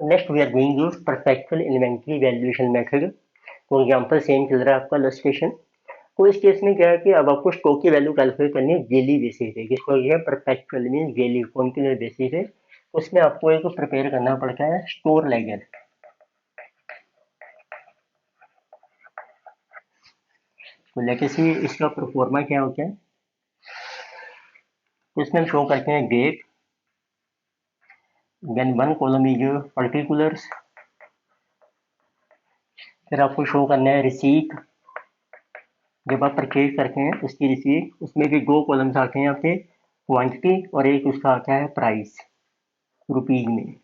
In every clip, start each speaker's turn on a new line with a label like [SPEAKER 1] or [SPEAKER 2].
[SPEAKER 1] Next we are going use perpetual inventory valuation method. For example same चल रहा है आपका इलस्ट्रेशन। तो इस केस में क्या है कि अब आपको स्टॉक की वैल्यू कैलकुलेट करनी है डेली बेसिस पे, जिसको ये परफेक्चुअल मीन डेली कॉन्टिन्यूस बेसिस पे। उसमें आपको एक प्रिपेयर करना पड़ता है स्टोर लेजर। तो लेटेसी इसका प्रोफॉर्मा क्या होता है, तो इसमें हम शो करते हैं date, then one column is particulars, फिर आपको शो करना है रिसीट। जब आप परचेज करते हैं उसकी रिसीट, उसमें भी दो कॉलम्स आते हैं आपके, क्वांटिटी और एक उसका आता है प्राइस रुपीज में।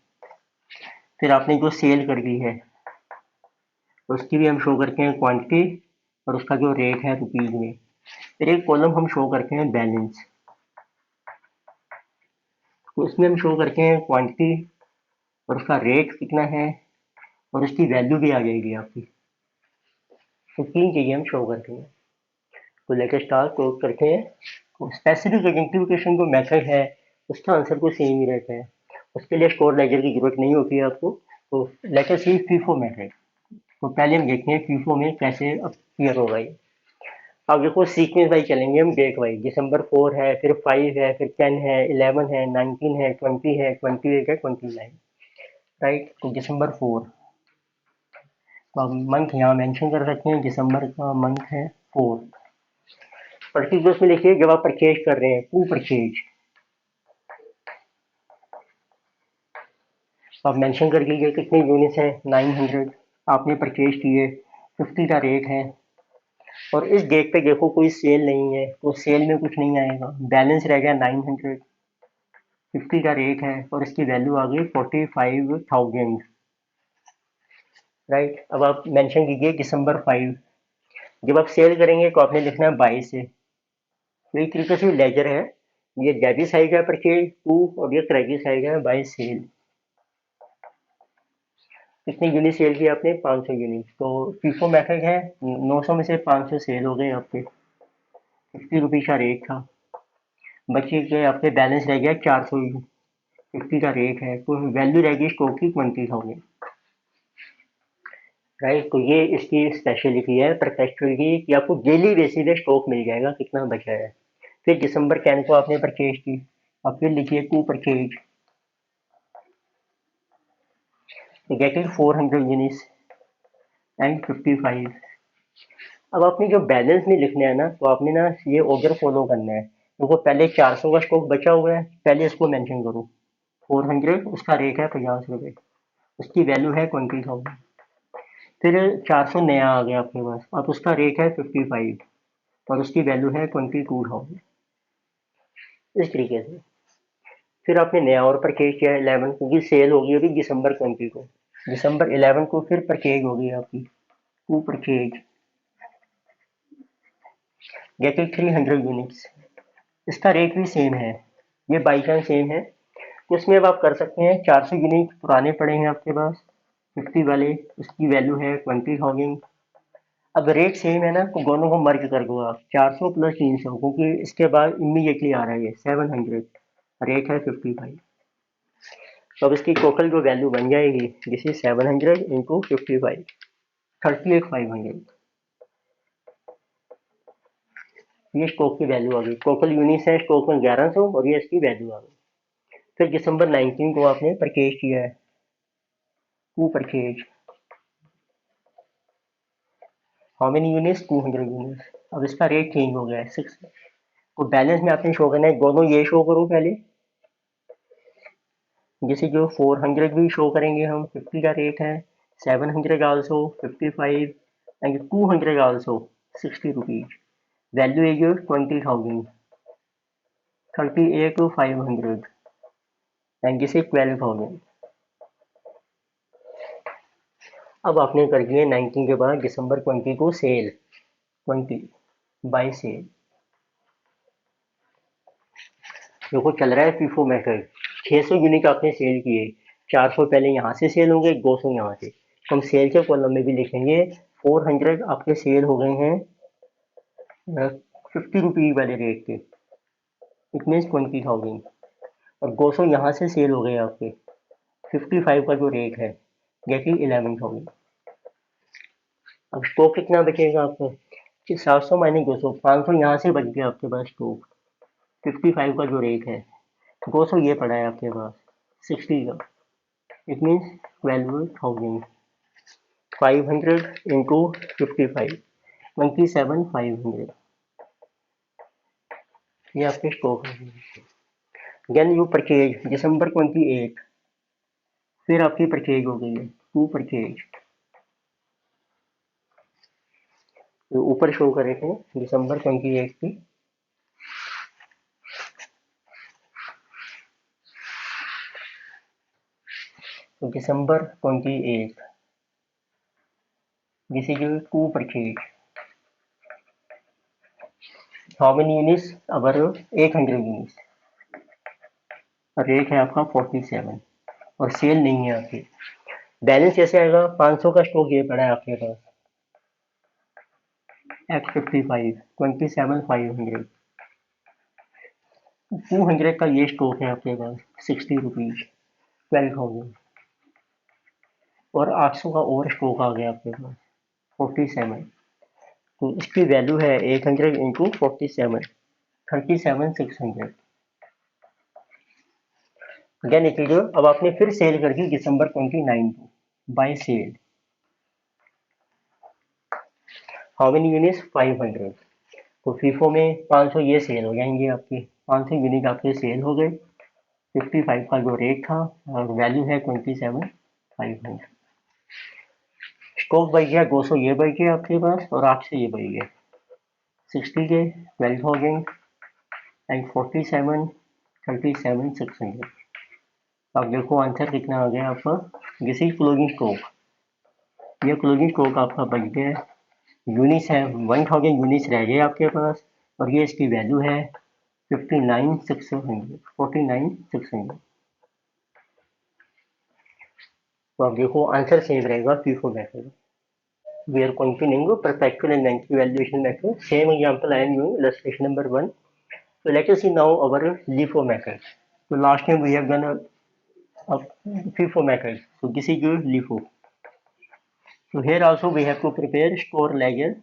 [SPEAKER 1] फिर आपने जो सेल कर दी है उसकी भी हम शो करते हैं क्वांटिटी और उसका जो रेट है रुपीज में। फिर एक कॉलम हम शो करते हैं बैलेंस, तो उसमें हम शो करते हैं क्वांटिटी और उसका रेट कितना है और उसकी वैल्यू भी आ जाएगी आपकी। तो तीन चीजें हम शो करते हैं। तो लेटेस्ट स्टार्ट तो करते हैं। स्पेसिफिक आइडेंटिफिकेशन जो मेथड है उसका आंसर को सेम ही रहता है, उसके लिए स्टोर लेजर की जरूरत नहीं होती है आपको। तो लेट अस सी फीफो मेथड। तो पहले हम देखते हैं फीफो में कैसे क्लियर होगा ये। अब देखो सीक्वेंस वाइज चलेंगे हम, डेट वाइज। दिसंबर 4 है, फिर 5 है, फिर 10 है, 11 है, 19 है, 20 है, 28 है, 29। राइट, तो दिसंबर 4। तो आप मंथ यहाँ मेंशन कर सकते हैं, दिसंबर का मंथ है 4। पर्टिकुलर्स में लिखिए जब आप परचेज कर रहे हैं, टू परचेज। आप मेंशन कर दीजिए कितने यूनिट्स हैं, 900 आपने परचेज किए, 50 का रेट है। और इस डेट पे देखो कोई सेल नहीं है, तो सेल में कुछ नहीं आएगा, बैलेंस रह गया 900, 50 का रेट है और इसकी वैल्यू आ गई 45,000। राइट, अब आप मेंशन कीजिए दिसंबर 5। जब आप सेल करेंगे तो आपने लिखना है 22 से। तो एक तरीके से लेजर है, ये डेबिट साइड है परचेज टू और ये क्रेडिट साइड है बाय सेल। कितनी यूनिट सेल की आपने, 500 यूनिट। तो फीफो मेथड है, 900 में से 500 सेल हो गए आपके, 50 रुपीज का रेट था, बचे के आपके बैलेंस रह गया 400। 50 का रेट है तो वैल्यू रहेगी स्टॉक की 20,000। राइट, तो ये इसकी स्पेशलिटी है परफेक्चुअल की कि आपको डेली बेसिस पे स्टॉक मिल जाएगा कितना बचा है। फिर दिसंबर 10 को आपने परचेज की, अब फिर लिखिए to purchase, getting 400 units and 55। अब आपने जो बैलेंस में लिखना है ना, तो आपने ना ये ऑर्डर फॉलो करना है। देखो पहले 400 का स्टॉक बचा हुआ है, पहले इसको मेंशन करो। 400 उसका रेट है 50 रुपये, उसकी वैल्यू है 20,000। फिर 400 नया आ गया आपके पास, अब उसका रेट है 55 और उसकी वैल्यू है 22,000। इस तरीके से फिर आपने नया और परचेज किया 11, क्योंकि सेल होगी अभी दिसंबर 20 को। दिसंबर 11 को फिर परचेज होगी आपकी, टू परचेज, गेटिंग 300 यूनिट्स। इसका रेट भी सेम है, ये बाई चांस सेम है। तो इसमें अब आप कर सकते हैं, 400 यूनिट पुराने पड़े हैं आपके पास, 50 वाले, उसकी वैल्यू है 20,000। अब रेट सेम है ना, तो दोनों को मर्ज कर दो आप, 400 प्लस 300, क्योंकि इसके बाद इमीडिएटली आ रहा है ये 700, रेट है 55। तो अब इसकी टोटल जो वैल्यू बन जाएगी, दिस इज 700 इंटू 55, 38,500। ये स्टॉक की वैल्यू आ गई, टोटल यूनिट्स है स्टॉक में 1100 और ये इसकी वैल्यू आ गई। फिर दिसंबर 19 को आपने परचेज किया है, to purchase, how many units, 200 units. अब इसका रेट चेंज हो गया है 6। तो बैलेंस में आपने शो करना है, दोनों ये शो करो पहले, जैसे जो 400 भी शो करेंगे हम, 50 का रेट है, 700 also, 55 and 200 also, 60 rupees. Value is 20,000, 38,500 and this is 12,000। अब आपने कर दिए 19 के बाद दिसंबर 20 को सेल, 20 बाय सेल। देखो चल रहा है फीफो मेथड, 600 यूनिट आपने सेल किए, 400 पहले यहाँ से सेल होंगे, 200 यहाँ से। तो हम सेल के कॉलम में भी लिखेंगे 400 आपके सेल हो गए हैं 50 रुपीज वाले रेट के, इट मीन्स 20,000। और 200 यहाँ से सेल हो गए आपके, 55 का जो रेट है गेटिंग 11,000। अब स्टॉक कितना बचेगा आपको कि 700 माइनस 200, 500 यहाँ से बच गया आपके पास स्टॉक। 55 का जो रेट है 200 ये पड़ा है आपके पास 60 का, इट मीन्स 12,000। 500 इंटू 55 27,500 ये आपके स्टॉक है। देन यू परचेज दिसंबर 28, फिर आपकी परचेज हो गई है टू परचेज, तो ऊपर शो कर रहे थे दिसंबर 28 की। तो दिसंबर 28 this is to purchase, how many units our 800 units, rate है आपका 47 और सेल नहीं है आपकी। बैलेंस कैसे आएगा, 500 का स्टॉक ये पड़ा है आपके पास X55 27,500, 200 का ये स्टॉक है आपके पास 60 रुपीज 12,000, और 800 का और स्टॉक आ गया आपके पास 47, तो इसकी वैल्यू है 800 इंटू 47 37,600। अगेन एक वीडियो, अब आपने फिर सेल कर दी दिसंबर 29 को by sale, how many units 500, तो फीफो में 500 ये सेल हो जाएंगे आपके, 500 यूनिट आपके सेल हो गए। 55 का जो रेट था और वैल्यू है 27,500। स्टॉक बच गया 200 ये बच गया आपके पास और 800 ये बच गया 60 के 12,000 एंड 47 37,600। अब देखो आंसर कितना आ गया आपका, दिस इज क्लोजिंग स्टॉक, ये क्लोजिंग स्टॉक आपका बच गया। यूनिट्स है 1000 यूनिट्स रह गए आपके पास और ये इसकी वैल्यू है 49,600। तो आप देखो आंसर सेम रहेगा FIFO method. We are continuing perpetual inventory valuation method. Same example I am using illustration number 1. So let us see now our LIFO method. So last time we have done a FIFO method. So this is your LIFO. So here also we have to prepare store ledger.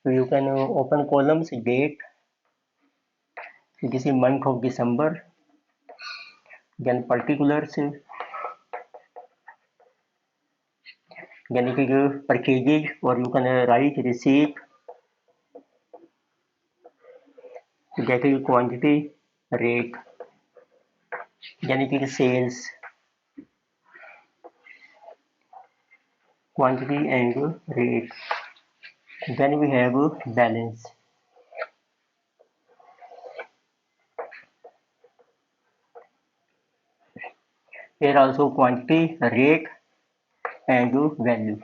[SPEAKER 1] So you can open columns date. So this is month of December. Then particulars. Then it is purchases, or you can write receipt. That is quantity, rate. Then it is sales, quantity and rate. Then we have balance. Here also quantity, rate and value.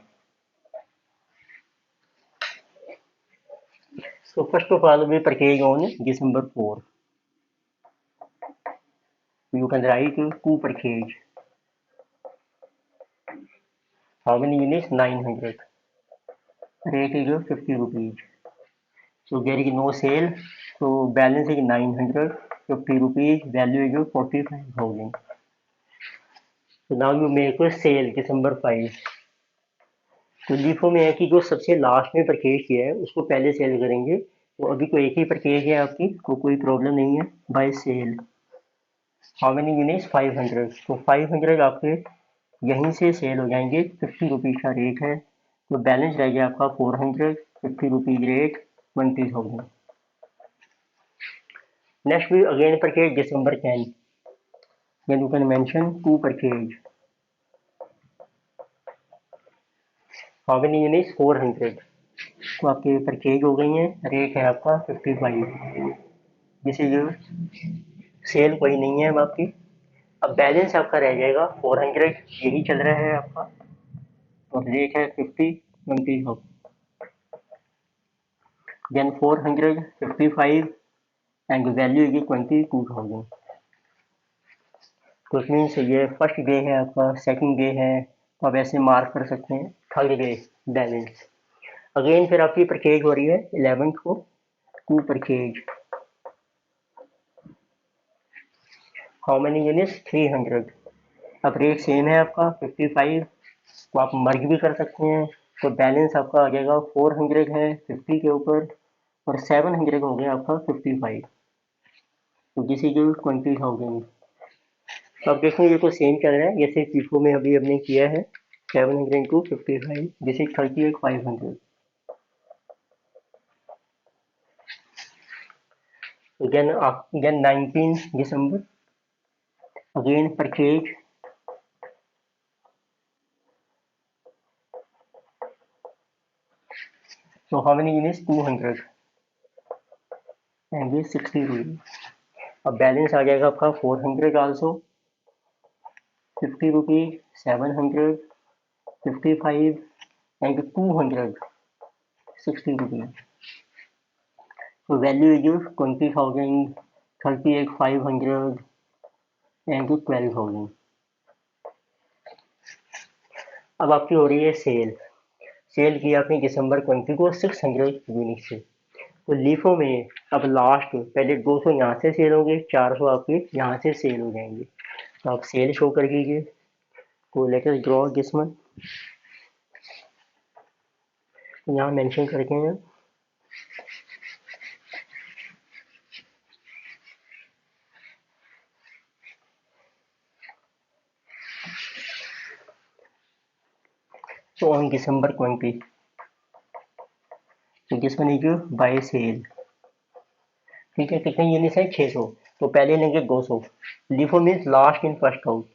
[SPEAKER 1] So first of all we purchase on December 4. You can write to purchase. How many units? 900. Rate is 50 rupees. So there is no sale. So balance is 900, 50 rupees. Value is 45,000. So now you make a sale December 5. तो LIFO में है कि जो सबसे last में purchase किया है उसको पहले सेल करेंगे। तो अभी तो एक ही परचेज है आपकी, तो कोई प्रॉब्लम नहीं है। By sale how many units 500, तो 500 आपके यहीं से सेल हो जाएंगे। 50 रुपीज़ का रेट है, तो बैलेंस रह गया आपका 400, 50 rupees rate 20,000। Next we again purchase December 10, then you can mention to purchase. How many units 400, तो आपकी परचेज हो गई है। रेट है आपका 55, दिस इज सेल कोई नहीं है अब आपकी। अब बैलेंस आपका रह जाएगा 400, यही चल रहा है आपका, और रेट है 50 20। देन 400 55 एंड वैल्यू है 22,000। तो मीन्स ये फर्स्ट डे है आपका, सेकंड डे है, तो आप ऐसे मार्क कर सकते हैं थर्ड डे बैलेंस। अगेन फिर आपकी परचेज हो रही है 11th को, to purchase how many units 300। अब रेट सेम है आपका 55, तो आप मर्ज भी कर सकते हैं। तो बैलेंस आपका आ जाएगा 400 है 50 के ऊपर, और 700 हो गया आपका 55, तो दिस इज 20,000। तो आप देखें ये तो सेम चल रहा है जैसे फीफो में अभी हमने किया है, 700 into 55, this is 38,500। again 19 December, again purchase so how many units 200 and this 60 rupees। अब बैलेंस आ जाएगा आपका 400 also 50 rupees 700 55 and 200 60 rupees। So value is 20,000 38,500 and 12,000। अब आपकी हो रही है सेल, सेल किया आपने दिसंबर 20 को 600 यूनिट से। तो लीफो में अब लास्ट पहले 200 यहाँ से सेल होंगे, 400 आपके यहाँ से सेल हो जाएंगे। तो आप सेल शो कर लीजिए। तो let us draw this one, यहाँ मेंशन करके हैं। तो ऑन दिसंबर 20, तो this one is by sale. ठीक है, कितने यूनिट है 600, तो पहले लेंगे 200। LIFO means last in first out,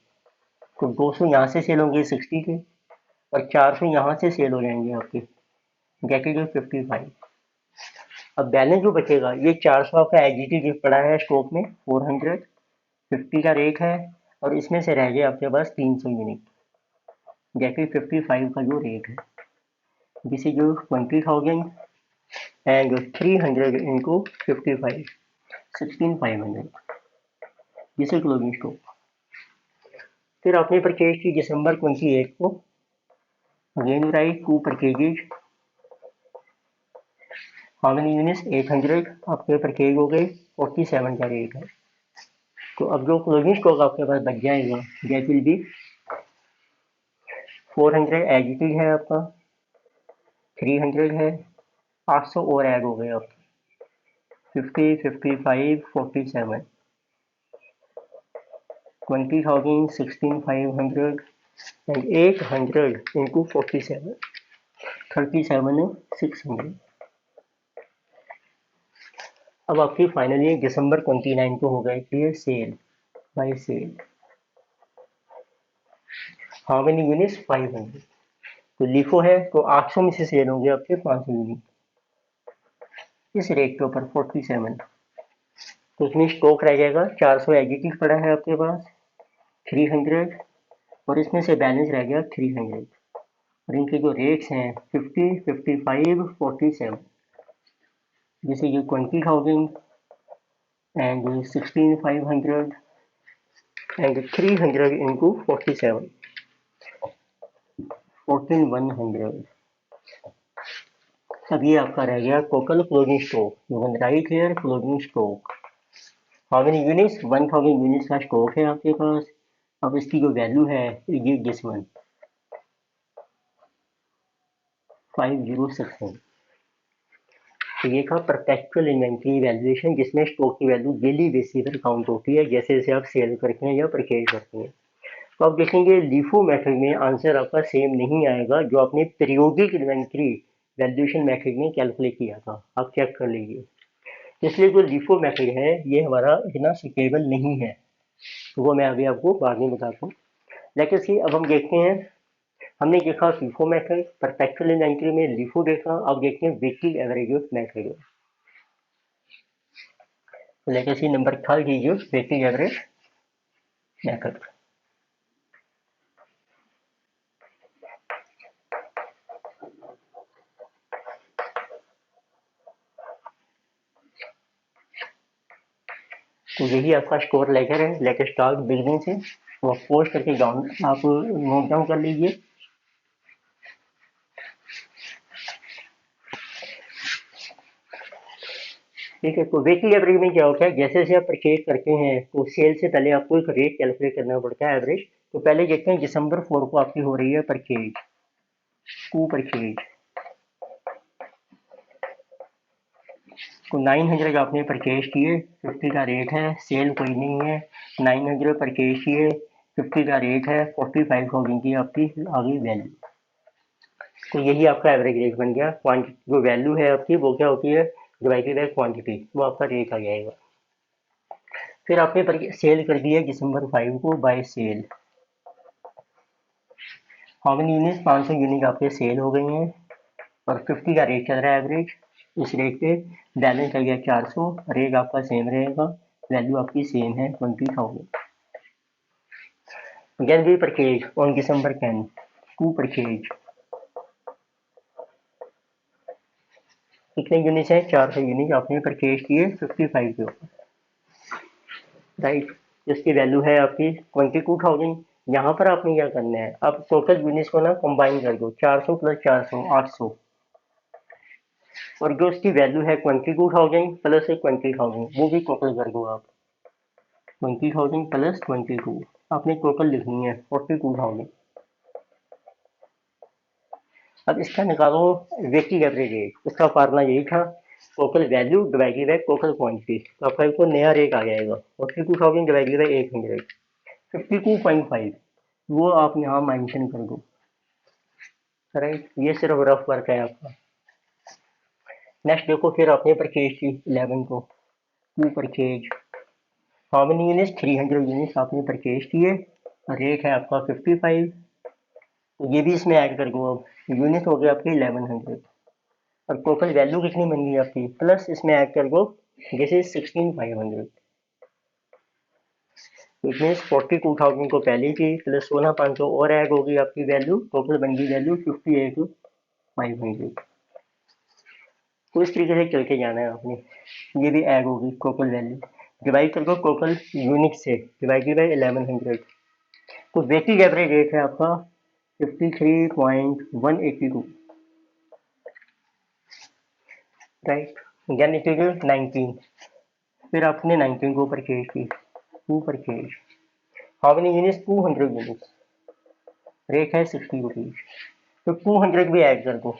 [SPEAKER 1] तो 200 यहाँ से सेल होंगे 60 के, और 400 यहाँ से सेल हो जाएंगे आपके, गेट इज 55। अब बैलेंस जो बचेगा ये 400 आपका एग्जीटी पड़ा है स्टॉक में 400, 50 का रेट है, और इसमें से रह गया आपके पास 300 यूनिट, गेट इज 55 का जो रेट है। This is 20,000 and 300 into 55 16,500। This is closing stock. फिर आपने परचेज की दिसंबर 28 को, again write to purchases how many units 800 आपके परचेज हो गए, 47 का रेट है। तो अब जो क्लोजिंग स्टॉक आपके पास बच जाएगा that will be 400 as it is है आपका, 300 है, 800 और ऐड हो गए आपके, 50 55 47 20,000 16,500 and 800 into 47 37,600। अब आपकी फाइनली दिसंबर 29 को हो गई थी sale by sale, how many units 500। तो लिफो है तो 800 में से सेल होंगे आपके 500 यूनिट, इस रेट के ऊपर 47। तो इसमें स्टॉक रह जाएगा 400 एग्जीक्यूट पड़ा है आपके पास, 300, और इसमें से बैलेंस रह गया 300, और इनके जो रेट्स हैं 50 55 47। This is 20,000 and 16,500 and 300 into 47 14,100। अब ये आपका रह गया total closing stock, you can write here closing stock how many units 1000 units का स्टॉक है आपके पास। अब इसकी जो वैल्यू है ये दिस वन 5061। तो ये था परपेचुअल इन्वेंट्री वैल्यूएशन, जिसमें स्टॉक की वैल्यू डेली बेसिस पर काउंट होती है जैसे जैसे आप सेल करते हैं या परचेज करते हैं। तो आप देखेंगे लीफो मेथड में आंसर आपका सेम नहीं आएगा जो आपने पीरियोडिक इन्वेंट्री वैल्यूएशन मेथड में कैलकुलेट किया था, आप चेक कर लीजिए। इसलिए जो लीफो मेथड है ये हमारा इतना सुटेबल नहीं है, तो वो मैं अभी आपको बाद में बताता हूँ। लेकिन सी अब हम देखते हैं, हमने देखा फीफो मेथड, परपेचुअल इन्वेंट्री में लीफो देखा, अब देखते हैं वीकली एवरेज मेथड। लेकिन see number third is weekly average method. तो यही आपका स्टोर लेकर है, लेकर स्टॉक बिल्डिंग से वो पोस्ट करके डाउन आप नोट डाउन कर लीजिए। ठीक है, तो वीकली एवरेज में क्या होता है, जैसे जैसे आप परचेज करते हैं तो सेल से पहले आपको एक रेट कैलकुलेट करना पड़ता है एवरेज। तो पहले देखते हैं दिसंबर 4 को आपकी हो रही है परचेज, टू परचेज, तो 900 आपने परचेज किए, 50 का रेट है, सेल कोई नहीं है, 900 परचेज किए, 50 का रेट है, 45,000 की आपकी आ गई वैल्यू। तो यही आपका एवरेज रेट बन गया। क्वांटिटी जो वैल्यू है आपकी वो क्या होती है, डिवाइडेड बाय क्वांटिटी, वो आपका रेट आ जाएगा। फिर आपने सेल कर दिया दिसंबर 5 को by sale, how many unit, 500 unit आपके सेल हो गई हैं और 50 का रेट चल रहा है एवरेज। इस रेट पे बैलेंस आ गया 400, रेट आपका सेम रहेगा, वैल्यू आपकी सेम है 20,000। Again we purchase on December 10, to purchase, कितने यूनिट है, 400 यूनिट आपने परचेज किए 55 के ऊपर, राइट। इसकी वैल्यू है आपकी 22,000। यहाँ पर आपने क्या करना है, अब टोटल यूनिट्स को ना कंबाइन कर दो, 400 प्लस 400 800, और जो इसकी वैल्यू है 22,000 प्लस 20,000 वो भी टोटल कर दो आप, 20,000 प्लस 22, आपने टोटल लिखनी है 42,000। अब इसका निकालो वेटिंग एवरेज रेट, इसका फार्मूला यही था, total value divided by total quantity, तो आपका इसको नया रेट आ जाएगा 42,000 डिवाइडेड बाय 800, 52.5, वो आप यहाँ मेंशन कर दो, राइट। ये सिर्फ रफ वर्क है आपका। नेक्स्ट देखो, फिर आपने परचेज की 11 को, to purchase, how many units, 300 units आपने परचेज किए, रेट है आपका 55, तो ये भी इसमें ऐड कर दो। अब यूनिट हो गया आपकी 1100 और टोटल वैल्यू कितनी बन गई आपकी, प्लस इसमें ऐड कर दो दिस इज 16,500, इट मीन्स 42,000 को पहले की प्लस 16,500 और ऐड होगी आपकी वैल्यू, टोटल बन गई वैल्यू 58,500। तो इस तरीके से चल के जाना है आपने, ये भी ऐड होगी टोटल वैल्यू, डिवाइड कर दो टोटल यूनिट से, डिवाइडेड बाई 1100, तो वेटेड एवरेज रेट है आपका 53.182, राइट। देन इट इज 19, फिर आपने 19 को परचेज की, to purchase, how many units, 200 units, rate है 60 रुपीज, तो 200 भी ऐड कर दो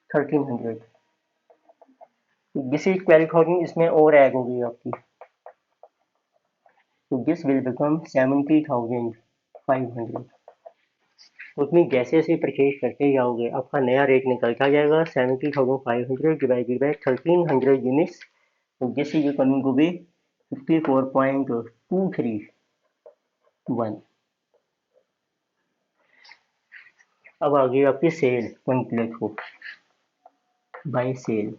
[SPEAKER 1] 1300, दिस इज 12,000, इसमें और ऐड होगी आपकी, तो दिस विल बिकम 70,500। तो उसमें जैसे जैसे परचेज करते जाओगे आपका नया रेट निकलता जाएगा 70,500 डिवाइडेड बाय 1300 यूनिट्स, तो this is coming to be 54.231। अब आ गई आपकी सेल, कंप्लीट हो बाय सेल,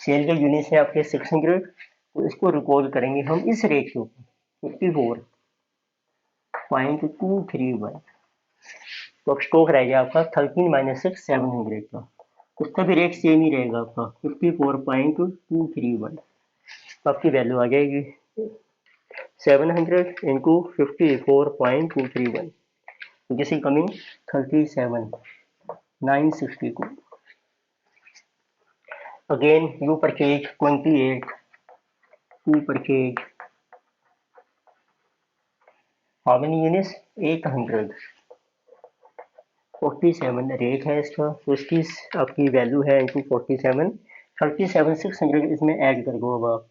[SPEAKER 1] सेल के यूनिट्स है आपके 600, तो इसको रिकॉर्ड करेंगे हम इस रेट के ऊपर 54.231, तो स्टॉक रह गया आपका 13 माइनस 6 700 का, उसका भी रेट सेम ही रहेगा आपका 54.231, तो आपकी वैल्यू आ जाएगी 700 into 54.231, this is coming 37,962। Again you purchase 28, to purchase how many units, 800, 47 rate है इसका, तो इसकी आपकी वैल्यू है इंटू 47, 37,600 इसमें ऐड कर दो अब आप,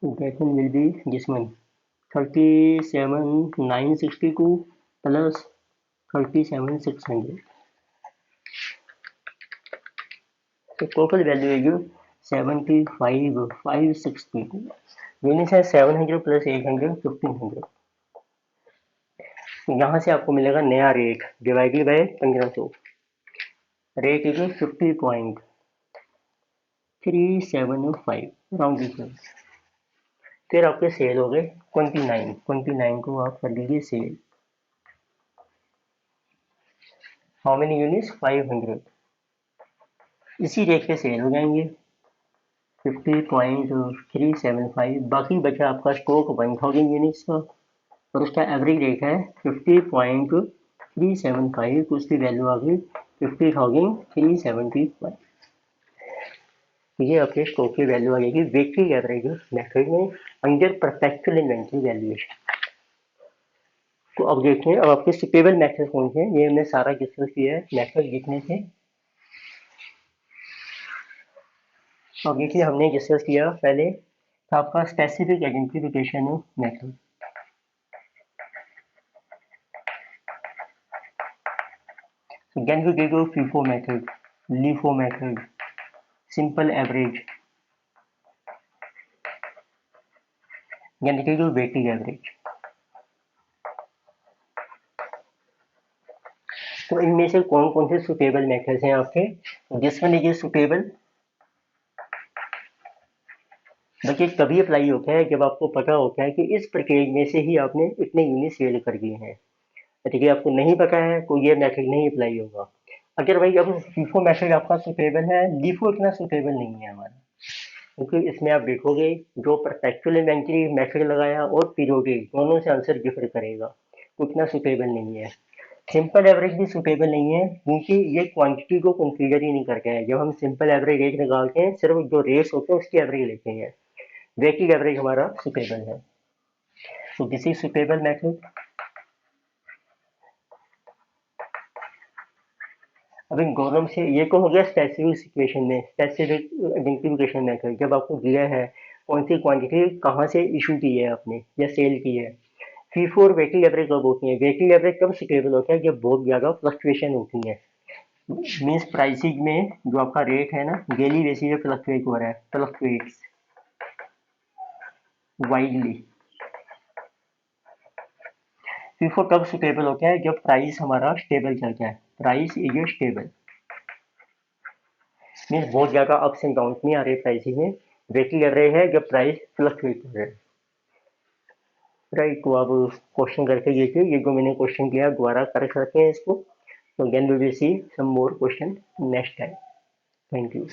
[SPEAKER 1] तो that one will be this one 37,962 plus 37,600, तो टोटल वैल्यू है जो 75,562, यूनिट है 700 प्लस 800 1500, यहाँ से आपको मिलेगा नया rate divided by 1500, rate is 50.375 round, फिर आपके सेल हो गए 29 को आप कर लीजिए सेल, हाउ मेनी यूनिट्स, 500, इसी रेट पे सेल हो जाएंगे 50.375, बाकी बचा आपका स्टॉक 1000 यूनिट्स का और उसका एवरेज रेट है 50.375, तो उसकी वैल्यू आ गई 50,375, तो ये आपके स्टॉक की वैल्यू आ जाएगी वेटेड एवरेज मेथड में अंडर परपेचुअल इन्वेंट्री वैल्यूएशन। तो अब देखते हैं अब आपके सुटेबल मेथड कौन से हैं, ये हमने सारा डिस्कस किया है मेथड लिखने से। अब देखिए हमने डिस्कस किया पहले था आपका specific identification of method. So then we did a FIFO method, LIFO method, simple average, then we did a weighted average। तो इनमें से कौन कौन से सुटेबल मेथड्स हैं आपके, दिस वन इज सुटेबल। देखिए तभी अप्लाई होता है जब आपको पता होता है कि इस पैकेज में से ही आपने इतने यूनिट सेल कर दिए हैं। ठीक है, आपको नहीं पता है तो ये मेथड नहीं अप्लाई होगा। अगर भाई अब फीफो मेथड आपका सुटेबल है, लिफो इतना सुटेबल नहीं है हमारा, क्योंकि इसमें आप देखोगे जो परपेचुअल इन्वेंटरी मेथड लगाया और पीरियोडिक दोनों से आंसर डिफर करेगा, तो इतना सुटेबल नहीं है। सिंपल एवरेज भी सुटेबल नहीं है क्योंकि ये क्वांटिटी को कंसीडर ही नहीं करते हैं। जब हम सिंपल एवरेज रेट निकालते हैं सिर्फ जो रेट्स होते हैं उसकी एवरेज लेते हैं, वेटेड एवरेज हमारा सुटेबल है। तो दिस इज सुटेबल मेथड। अब इन दोनों से ये तो हो गया स्पेसिफिक सिचुएशन में, स्पेसिफिक आइडेंटिफिकेशन मेथड जब आपको दिया है कौन सी क्वांटिटी कहाँ से इशू की है आपने या सेल की है। फीफो और वेटेड एवरेज कब होती है, वेटेड एवरेज कब सुटेबल होता है जब बहुत ज़्यादा फ्लक्चुएशन होती है, मीन्स प्राइसिंग में जो आपका रेट है ना डेली बेसिस पे फ्लक्चुएट हो रहा है, फ्लक्चुएट्स वाइडली। फीफो तब सुटेबल होता है जब प्राइस हमारा स्टेबल चलता है, प्राइस इज स्टेबल, मीन्स बहुत ज़्यादा अप्स एंड डाउन नहीं आ रहे प्राइसिंग में। वेटेड एवरेज है जब प्राइस फ्लक्चुएट कर रहे हैं। राइट, तो आप क्वेश्चन करके देखिए, ये जो मैंने क्वेश्चन किया दोबारा कर सकते हैं इसको। तो then we will see some more question next time. Thank you.